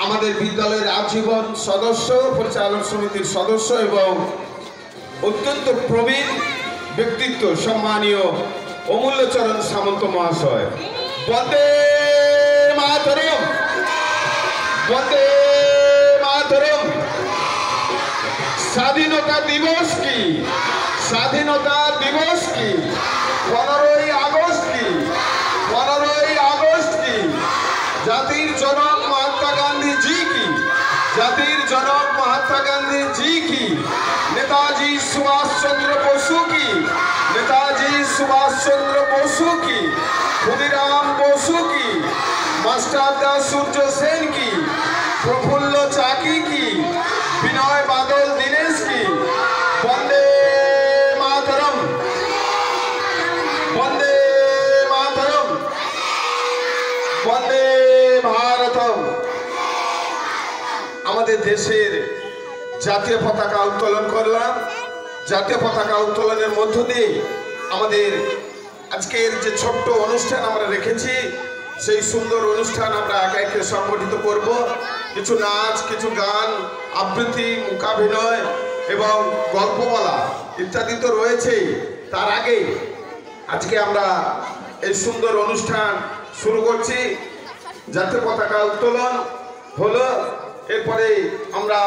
আমাদের বিদ্যালয়ের আজীবন সদস্য, পরিচালন সমিতির সদস্য এবং অত্যন্ত প্রবীণ ব্যক্তিত্ব সম্মানীয় অমূল্যচরণ সামন্ত মহাশয়। বন্দে মাতরম, বন্দে মাতরম। স্বাধীনতা দিবস কি, স্বাধীনতা দিবস কি, 15ই আগস্ট কি, 15ই আগস্ট কি, জাতির জনক মহাত্মা গান্ধী জি কি, জাতির জনক মহাত্মা গান্ধী জি কি, নেতাজি সুভাষ চন্দ্র বসু কি, নেতাজি সুভাষ চন্দ্র বসু কি, ক্ষুদিরাম বসু কি, মাস্টার দাস সূর্য সেন কি, প্রফুল্ল চাকি কি, বিনয় বাদল দীনেশ কি। বন্দে মাতরম, বন্দে মাতরম, বন্দে ভারতম। আমাদের দেশের জাতীয় পতাকা উত্তোলন করলাম। জাতীয় পতাকা উত্তোলনের মধ্য দিয়ে আমাদের আজকের যে ছোট্ট অনুষ্ঠান আমরা রেখেছি, সেই সুন্দর অনুষ্ঠান আমরা একে একে সংগঠিত করব। কিছু নাচ, কিছু গান, আবৃত্তি, মূকাভিনয় এবং গল্প বলা ইত্যাদি তো রয়েছেই। তার আগে আজকে আমরা এই সুন্দর অনুষ্ঠান শুরু করছি। জাতীয় পতাকা উত্তোলন হলো, এরপরে আমরা